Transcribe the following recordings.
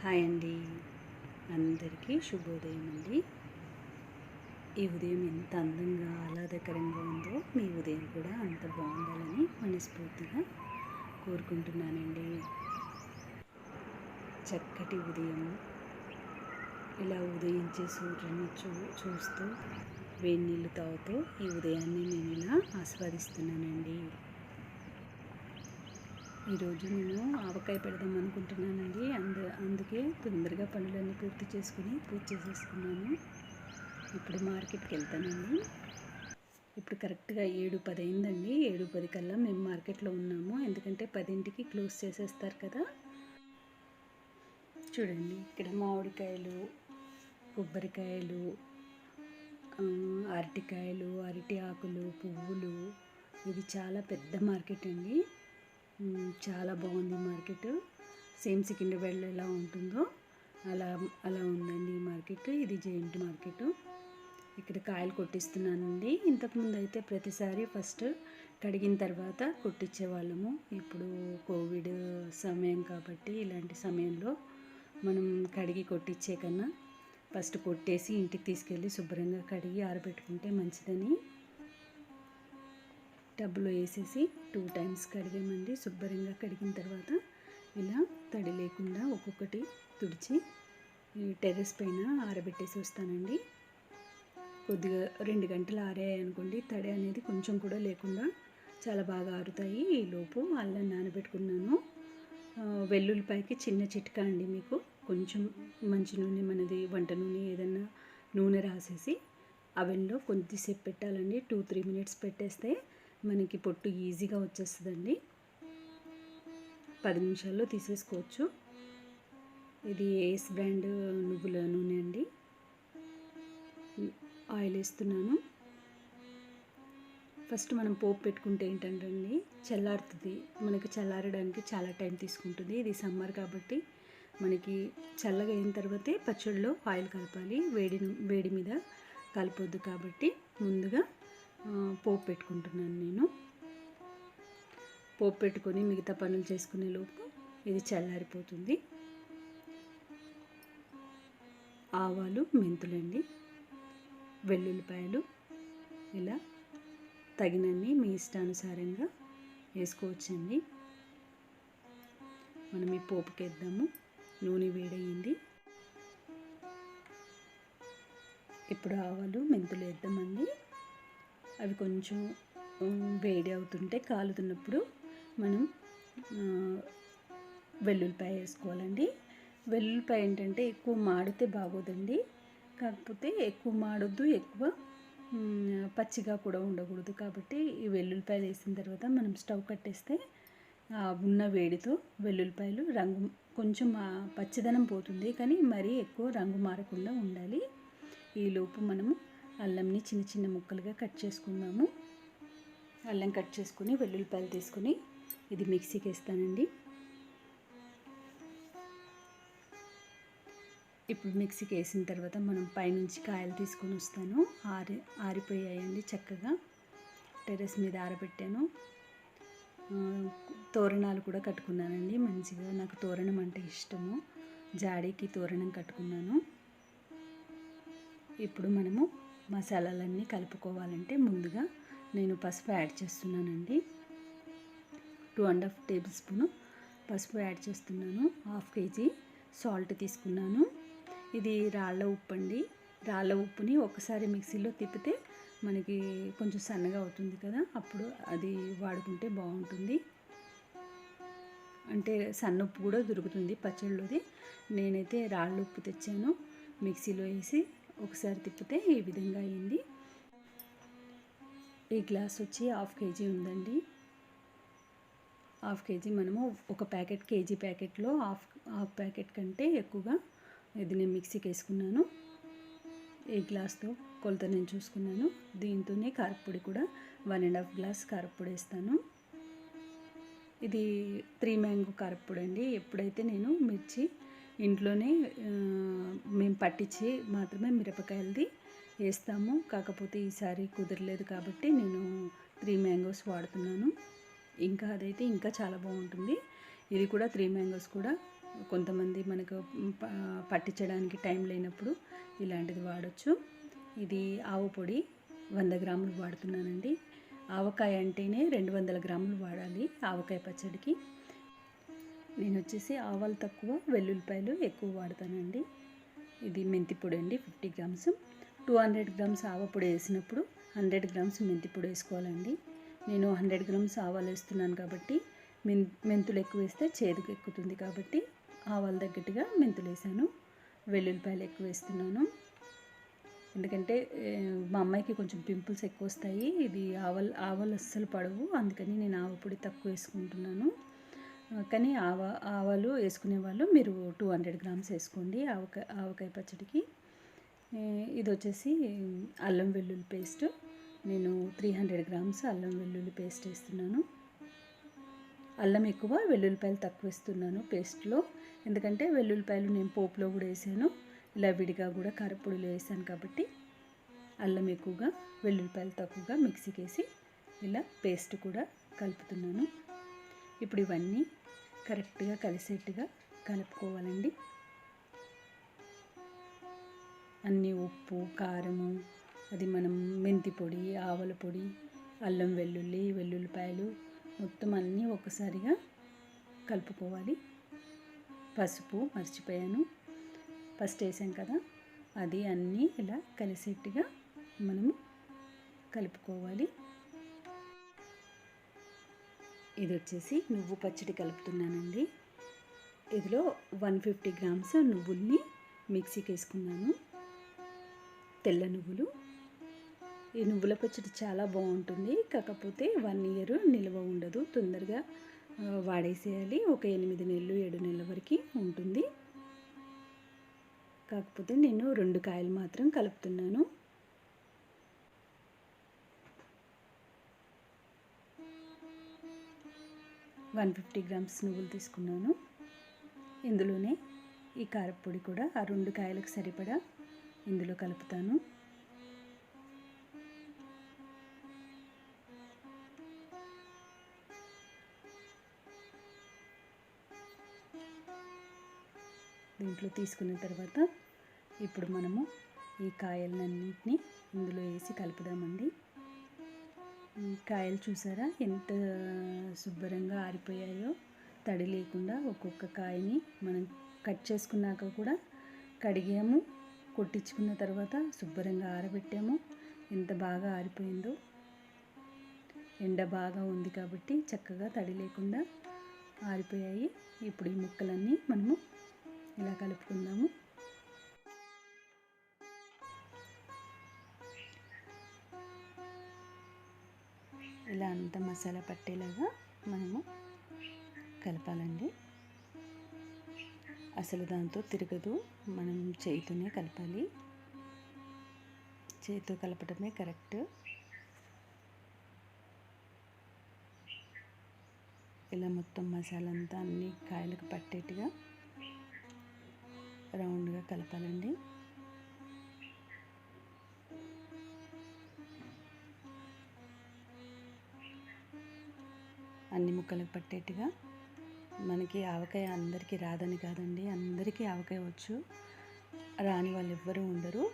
Hi అండి, అందరికీ శుభోదయం అండి. ఈ ఉదయం ఎంత అందంగా ఆహ్లాదకరంగా ఉందో మీ ఉదయం కూడా అంత బాగుండాలని మనస్ఫూర్తిగా కోరుకుంటున్నానండి. చక్కటి ఉదయం, ఇలా ఉదయించే సూర్యుని చూస్తూ వేడి నీళ్ళు తాగుతూ ఈ ఉదయాన్ని నేను ఇలా ఆస్వాదిస్తున్నానండి. ఈరోజు నేను ఆవకాయ పెడదాం అనుకుంటున్నానండి. అందుకే తొందరగా పనులన్నీ పూర్తి చేసుకుని పూజ చేసేసుకున్నాను. ఇప్పుడు మార్కెట్కి వెళ్తానండి. ఇప్పుడు కరెక్ట్గా 7:10 అయిందండి. 7:10 కల్లా మేము మార్కెట్లో ఉన్నాము, ఎందుకంటే 10ంటికి క్లోజ్ చేసేస్తారు కదా. చూడండి, ఇక్కడ మామిడికాయలు, కొబ్బరికాయలు, అరటికాయలు, అరటి ఆకులు, పువ్వులు, ఇది చాలా పెద్ద మార్కెట్ అండి. చాలా బాగుంది మార్కెట్. సేమ్ సికింద్రాబాద్లో ఎలా ఉంటుందో అలా ఉందండి ఈ మార్కెట్. ఇది జెయింట్ మార్కెట్. ఇక్కడ కాయలు కొట్టిస్తున్నానండి. ఇంతకుముందు అయితే ప్రతిసారి ఫస్ట్ కడిగిన తర్వాత కొట్టించేవాళ్ళము. ఇప్పుడు కోవిడ్ సమయం కాబట్టి ఇలాంటి సమయంలో మనం కడిగి కొట్టించే కన్నా ఫస్ట్ కొట్టేసి ఇంటికి తీసుకెళ్ళి శుభ్రంగా కడిగి ఆరబెట్టుకుంటే మంచిదని టబ్లో వేసేసి 2 టైమ్స్ కడిగామండి. శుభ్రంగా కడిగిన తర్వాత ఇలా తడి లేకుండా ఒక్కొక్కటి తుడిచి ఈ టెర్రస్ పైన ఆరబెట్టేసి వస్తానండి. కొద్దిగా 2 గంటలు ఆరాయనుకోండి, తడి అనేది కొంచెం కూడా లేకుండా చాలా బాగా ఆరుతాయి. ఈలోపు అల్లం నానబెట్టుకున్నాను. వెల్లుల్లిపాయకి చిన్న చిట్కా అండి, మీకు కొంచెం మంచి నూనె, మనది వంట నూనె, ఏదన్నా నూనె రాసేసి అవెన్లో కొద్దిసేపు పెట్టాలండి. 2-3 మినిట్స్ పెట్టేస్తే మనకి పొట్టు ఈజీగా వచ్చేస్తుందండి. 10 నిమిషాల్లో తీసేసుకోవచ్చు. ఇది ఏస్ బ్రాండ్ నువ్వుల నూనె అండి. ఆయిల్ వేస్తున్నాను. ఫస్ట్ మనం పోపు పెట్టుకుంటే ఏంటంటే అండి, చల్లారుతుంది. మనకి చల్లారడానికి చాలా టైం తీసుకుంటుంది. ఇది సమ్మర్ కాబట్టి మనకి చల్లగా అయిన తర్వాతే పచ్చడిలో ఆయిల్ కలపాలి. వేడి మీద కలపొద్దు కాబట్టి ముందుగా పోపు పెట్టుకుంటున్నాను నేను. పోపు పెట్టుకొని మిగతా పనులు చేసుకునే లోపు ఇది చల్లారిపోతుంది. ఆవాలు, మెంతులండి, వెల్లుల్లిపాయలు ఇలా తగినన్ని మీ ఇష్టానుసారంగా వేసుకోవచ్చండి. మనం ఈ పోపుకి వేద్దాము. నూనె వేడయింది. ఇప్పుడు ఆవాలు, మెంతులు వేద్దామండి. అవి కొంచెం వేడి అవుతుంటే, కాలుతున్నప్పుడు మనం వెల్లుల్లిపాయ వేసుకోవాలండి. వెల్లుల్లిపాయ ఏంటంటే ఎక్కువ మాడితే బాగోదండి. కాకపోతే ఎక్కువ మాడొద్దు, ఎక్కువ పచ్చిగా కూడా ఉండకూడదు. కాబట్టి ఈ వెల్లుల్లిపాయలు వేసిన తర్వాత మనం స్టవ్ కట్టేస్తే ఉన్న వేడితో వెల్లుల్లిపాయలు రంగు కొంచెం పచ్చిదనం పోతుంది, కానీ మరీ ఎక్కువ రంగు మారకుండా ఉండాలి. ఈలోపు మనము అల్లంని చిన్న చిన్న ముక్కలుగా కట్ చేసుకుందాము. అల్లం కట్ చేసుకుని వెల్లుల్లిపాయలు తీసుకుని ఇది మిక్సీకి వేస్తానండి. ఇప్పుడు మిక్సీకి వేసిన తర్వాత మనం పైనుంచి కాయలు తీసుకొని వస్తాను. ఆరిపోయాయండి చక్కగా. టెర్రస్ మీద ఆరబెట్టాను. తోరణాలు కూడా కట్టుకున్నానండి. మంచిగా నాకు తోరణం అంటే ఇష్టము. జాడీకి తోరణం కట్టుకున్నాను. ఇప్పుడు మనము మసాలాలన్నీ కలుపుకోవాలంటే ముందుగా నేను పసుపు యాడ్ చేస్తున్నానండి. 2.5 టేబుల్ స్పూను పసుపు యాడ్ చేస్తున్నాను. 1/2 కేజీ సాల్ట్ తీసుకున్నాను. ఇది రాళ్ళ ఉప్పు అండి. రాళ్ళ ఉప్పుని ఒకసారి మిక్సీలో తిప్పితే మనకి కొంచెం సన్నగా అవుతుంది కదా, అప్పుడు అది వాడుకుంటే బాగుంటుంది. అంటే సన్న ఉప్పు కూడా దొరుకుతుంది పచ్చళ్ళలోది. నేనైతే రాళ్ళ ఉప్పు తెచ్చాను. మిక్సీలో వేసి ఒకసారి తిప్పితే ఈ విధంగా అయింది. ఈ గ్లాస్ వచ్చి 1/2 కేజీ ఉందండి. 1/2 కేజీ మనము ఒక కేజీ ప్యాకెట్లో హాఫ్ ప్యాకెట్ కంటే ఎక్కువగా ఇది నేను మిక్సీకి వేసుకున్నాను. ఈ గ్లాస్తో కొలత నేను చూసుకున్నాను. దీంతోనే కారపొడి కూడా 1.5 గ్లాస్ కారపొడి వేస్తాను. ఇది 3 మ్యాంగో కారపొడి అండి. ఎప్పుడైతే నేను మిర్చి ఇంట్లోనే మేము పట్టించి మాత్రమే మిరపకాయలది వేస్తాము. కాకపోతే ఈసారి కుదరలేదు కాబట్టి నేను 3 మ్యాంగోస్ వాడుతున్నాను. ఇంకా అదైతే ఇంకా చాలా బాగుంటుంది. ఇది కూడా 3 మ్యాంగోస్ కూడా కొంతమంది మనకు పట్టించడానికి టైం లేనప్పుడు ఇలాంటిది వాడచ్చు. ఇది ఆవు పొడి 100 గ్రాములు వాడుతున్నానండి. ఆవకాయ అంటేనే 200 గ్రాములు వాడాలి ఆవకాయ పచ్చడికి. నేను వచ్చేసి ఆవాలు తక్కువ, వెల్లుల్లిపాయలు ఎక్కువ వాడతానండి. ఇది మెంతి పొడి అండి, 50 గ్రామ్స్. 200 గ్రామ్స్ ఆవ పొడి వేసినప్పుడు 100 గ్రామ్స్ మెంతి పొడి వేసుకోవాలండి. నేను 100 గ్రామ్స్ ఆవాలు వేస్తున్నాను కాబట్టి మెంతులు ఎక్కువ వేస్తే చేదుకు ఎక్కుతుంది కాబట్టి ఆవాలు తగ్గట్టుగా మెంతులు వేసాను. వెల్లుల్లిపాయలు ఎక్కువ వేస్తున్నాను. ఎందుకంటే మా అమ్మాయికి కొంచెం పింపుల్స్ ఎక్కువ వస్తాయి. ఇది ఆవాలు అస్సలు పడవు, అందుకని నేను ఆవ పొడి తక్కువ వేసుకుంటున్నాను. కానీ ఆవాలు వేసుకునే వాళ్ళు మీరు 200 గ్రామ్స్ వేసుకోండి ఆవకాయ పచ్చడికి. ఇది వచ్చేసి అల్లం వెల్లుల్లి పేస్ట్. నేను 300 గ్రామ్స్ అల్లం వెల్లుల్లి పేస్ట్ వేస్తున్నాను. అల్లం ఎక్కువ, వెల్లుల్లిపాయలు తక్కువ వేస్తున్నాను పేస్ట్లో. ఎందుకంటే వెల్లుల్లిపాయలు నేను పోపులో కూడా వేసాను, ఇలా విడిగా కూడా కారపొడిలో వేసాను కాబట్టి అల్లం ఎక్కువగా, వెల్లుల్లిపాయలు తక్కువగా మిక్సీకి వేసి ఇలా పేస్ట్ కూడా కలుపుతున్నాను. ఇప్పుడు ఇవన్నీ కరెక్ట్గా కలిసేట్టుగా కలుపుకోవాలండి. అన్నీ ఉప్పు, కారము, అది మనం మెంతి పొడి, ఆవల పొడి, అల్లం వెల్లుల్లిపాయలు మొత్తం అన్నీ ఒకసారిగా కలుపుకోవాలి. పసుపు మర్చిపోయాను, ఫస్ట్ వేసాం కదా, అది అన్నీ ఇలా కలిసేట్టుగా మనము కలుపుకోవాలి. ఇది వచ్చేసి నువ్వు పచ్చడి కలుపుతున్నానండి. ఇందులో 150 గ్రామ్స్ నువ్వుల్ని మిక్సీకి వేసుకున్నాను, తెల్ల నువ్వులు. ఈ నువ్వుల పచ్చడి చాలా బాగుంటుంది, కాకపోతే 1 ఇయర్ నిల్వ ఉండదు, తొందరగా వాడేసేయాలి. ఒక 8 నెలలు 7 నెలల వరకు ఉంటుంది. కాకపోతే నేను 2 కాయలు మాత్రం కలుపుతున్నాను. - 150 గ్రామ్స్ నువ్వులు తీసుకున్నాను. ఇందులోనే ఈ కారపొడి కూడా ఆ 2 కాయలకు సరిపడా ఇందులో కలుపుతాను. దీంట్లో తీసుకున్న తర్వాత ఇప్పుడు మనము ఈ కాయలన్నింటినీ ఇందులో వేసి కలుపుదామండి. కాయలు చూసారా ఎంత శుభ్రంగా ఆరిపోయాయో, తడి లేకుండా. ఒక్కొక్క కాయని మనం కట్ చేసుకున్నాక కూడా కడిగాము, కొట్టించుకున్న తర్వాత శుభ్రంగా ఆరబెట్టాము. ఎంత బాగా ఆరిపోయిందో. ఎండ బాగా ఉంది కాబట్టి చక్కగా తడి లేకుండా ఆరిపోయాయి. ఇప్పుడు ఈ ముక్కలన్నీ మనము ఇలా కలుపుకుందాము. ఇలా అంత మసాలా పట్టేలాగా మనము కలపాలండి. అసలు దాంతో తిరగదు, మనం చేతితోనే కలపాలి. చేతితో కలపడమే కరెక్ట్. ఇలా మొత్తం మసాలా అంతా అన్ని కాయలకు పట్టేట్టుగా రౌండ్గా కలపాలండి. అన్ని ముక్కలకు పట్టేట్టుగా. మనకి ఆవకాయ అందరికీ రాదని కాదండి, అందరికీ ఆవకాయ వచ్చు. రాని వాళ్ళు ఎవ్వరూ ఉండరు.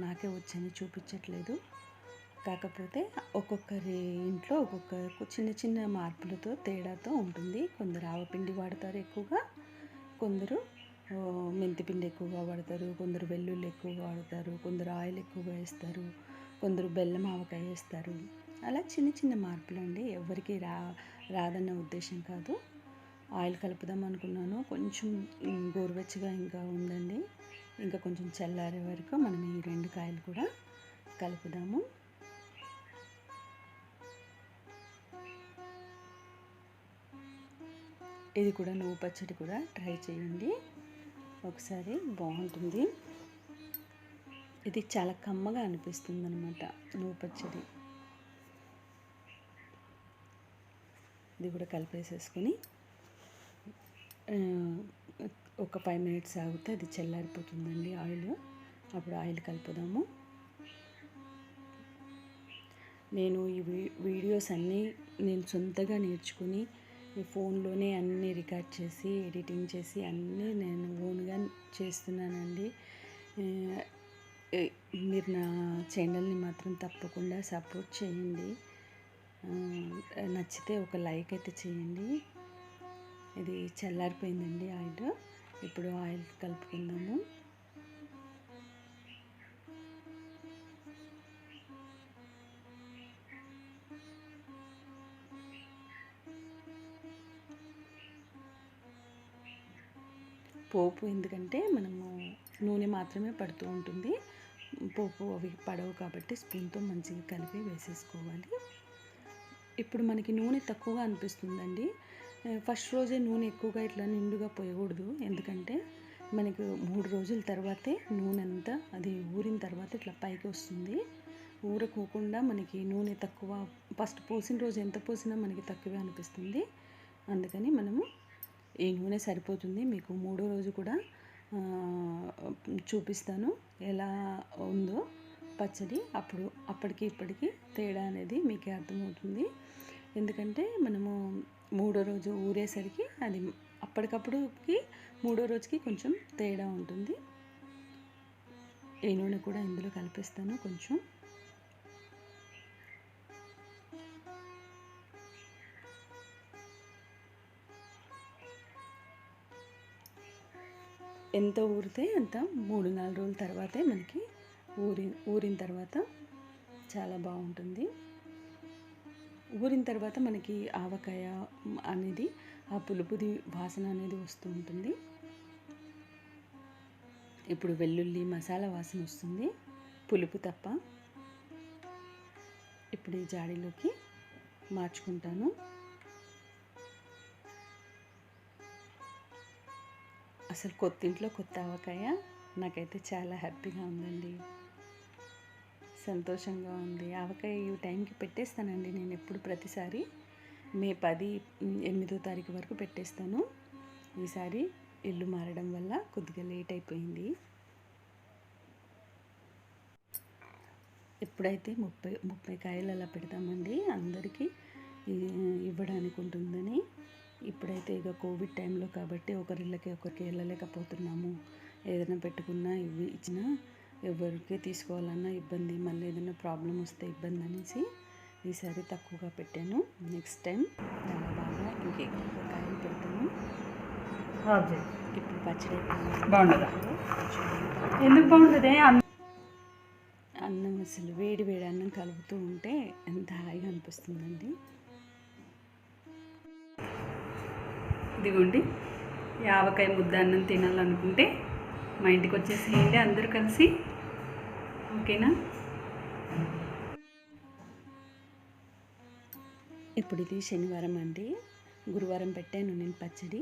నాకే వచ్చని చూపించట్లేదు. కాకపోతే ఒక్కొక్కరి ఇంట్లో ఒక్కొక్క చిన్న చిన్న మార్పులతో తేడాతో ఉంటుంది. కొందరు ఆవపిండి వాడతారు ఎక్కువగా, కొందరు మెంతిపిండి ఎక్కువగా వాడతారు, కొందరు వెల్లుల్లి ఎక్కువగా వాడతారు, కొందరు ఆయిల్ ఎక్కువగా వేస్తారు, కొందరు బెల్లం ఆవకాయ వేస్తారు. అలా చిన్న చిన్న మార్పులు అండి, ఎవరికి రాదన్న ఉద్దేశం కాదు. ఆయిల్ కలుపుదాం అనుకున్నాను, కొంచెం గోరువెచ్చగా ఇంకా ఉందండి. ఇంకా కొంచెం చల్లారే వరకు మనం ఈ 2 కాయలు కూడా కలుపుదాము. ఇది కూడా నువ్వు పచ్చడి కూడా ట్రై చేయండి ఒకసారి, బాగుంటుంది. ఇది చాలా కమ్మగా అనిపిస్తుంది అన్నమాట నువ్వు పచ్చడి. ఇది కూడా కలిపేసేసుకొని ఒక 5 మినిట్స్ ఆగితే అది చల్లారిపోతుందండి ఆయిల్. అప్పుడు ఆయిల్ కలుపుదాము. నేను ఈ వీడియోస్ అన్నీ నేను సొంతగా నేర్చుకుని ఈ ఫోన్లోనే అన్నీ రికార్డ్ చేసి ఎడిటింగ్ చేసి అన్నీ నేను ఓన్గా చేస్తున్నానండి. మీరు నా ఛానల్ని మాత్రం తప్పకుండా సపోర్ట్ చేయండి. నచ్చితే ఒక లైక్ అయితే చేయండి. ఇది చల్లారిపోయిందండి ఆయిల్. ఇప్పుడు ఆయిల్ కలుపుకుందాము. పోపు ఎందుకంటే మనము నూనె మాత్రమే పడుతూ ఉంటుంది, పోపు అవి పడవు కాబట్టి స్పూన్తో మంచిగా కలిపి వేసేసుకోవాలి. ఇప్పుడు మనకి నూనె తక్కువగా అనిపిస్తుందండి. ఫస్ట్ రోజే నూనె ఎక్కువగా ఇట్లా నిండుగా పోయకూడదు, ఎందుకంటే మనకు 3 రోజుల తర్వాతే నూనె అంతా అది ఊరిన తర్వాత ఇట్లా పైకి వస్తుంది. ఊరకోకుండా మనకి నూనె తక్కువ, ఫస్ట్ పోసిన రోజు ఎంత పోసినా మనకి తక్కువే అనిపిస్తుంది. అందుకని మనము ఈ నూనె సరిపోతుంది. మీకు 3వ రోజు కూడా చూపిస్తాను ఎలా ఉందో పచ్చడి. అప్పటికి ఇప్పటికి తేడా అనేది మీకే అర్థమవుతుంది. ఎందుకంటే మనము 3వ రోజు ఊరేసరికి అది అప్పటికప్పుడుకి 3వ రోజుకి కొంచెం తేడా ఉంటుంది. ఈ నూనె కూడా ఇందులో కలిపేస్తాను కొంచెం. ఎంత ఊరితే అంత 3-4 రోజుల తర్వాతే మనకి ఊరిన తర్వాత చాలా బాగుంటుంది. ఊరిన తర్వాత మనకి ఆవకాయ అనేది ఆ పులుపుది వాసన అనేది వస్తూ ఉంటుంది. ఇప్పుడు వెల్లుల్లి మసాలా వాసన వస్తుంది, పులుపు తప్ప. ఇప్పుడు ఈ జాడీలోకి మార్చుకుంటాను. అసలు కొత్త ఇంట్లో కొత్త ఆవకాయ నాకైతే చాలా హ్యాపీగా ఉందండి, సంతోషంగా ఉంది. ఆవకాయ ఈ టైంకి పెట్టేస్తానండి నేను ఎప్పుడు, ప్రతిసారి మే 8వ తారీఖు వరకు పెట్టేస్తాను. ఈసారి ఇల్లు మారడం వల్ల కొద్దిగా లేట్ అయిపోయింది. ఎప్పుడైతే 30 కాయలు అలా పెడతామండి, అందరికీ ఇవ్వడానికి ఉంటుందని. ఇప్పుడైతే ఇక కోవిడ్ టైంలో కాబట్టి ఒకరికి వెళ్ళలేకపోతున్నాము. ఏదైనా పెట్టుకున్నా ఇచ్చినా ఎవరికి తీసుకోవాలన్నా ఇబ్బంది, మళ్ళీ ఏదైనా ప్రాబ్లం వస్తే ఇబ్బంది అనేసి ఈసారి తక్కువగా పెట్టాను. నెక్స్ట్ టైం చాలా బాగా ఇంకెక్కువ కాయలు పెడతాను. ఇప్పుడు పచ్చడి బాగుంటుందా? ఎందుకు బాగుంటుంది? అన్నం అసలు వేడి వేడి అన్నం కలుపుతూ ఉంటే ఎంత హాయిగా అనిపిస్తుందండి. ఇదిగోండి, ఈ ఆవకాయ ముద్ద అన్నం తినాలనుకుంటే మా ఇంటికి వచ్చేసేయండి అందరూ కలిసి, ఓకేనా? ఇప్పుడు ఇది శనివారం అండి, గురువారం పెట్టాను నేను పచ్చడి.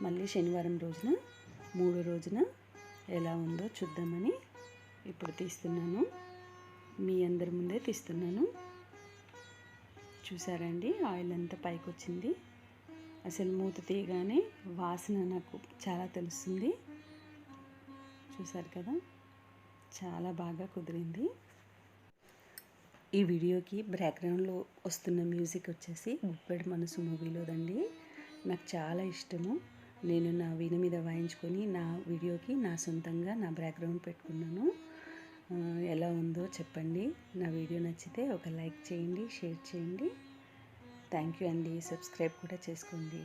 మళ్ళీ శనివారం రోజున 3వ రోజున ఎలా ఉందో చూద్దామని ఇప్పుడు తీస్తున్నాను, మీ అందరి ముందే తీస్తున్నాను. చూసారండి ఆయిల్ అంతా పైకి వచ్చింది. అసలు మూత తీయగానే వాసన నాకు చాలా తెలుస్తుంది. చూసారు కదా, చాలా బాగా కుదిరింది. ఈ వీడియోకి బ్యాక్గ్రౌండ్లో వస్తున్న మ్యూజిక్ వచ్చేసి గుప్పెడు మనసు మూవీలోదండి. నాకు చాలా ఇష్టము. నేను నా వీణ మీద వాయించుకొని నా వీడియోకి నా సొంతంగా నా బ్యాక్గ్రౌండ్ పెట్టుకున్నాను. ఎలా ఉందో చెప్పండి. నా వీడియో నచ్చితే ఒక లైక్ చేయండి, షేర్ చేయండి. థ్యాంక్ యూ అండి. సబ్స్క్రైబ్ కూడా చేసుకోండి.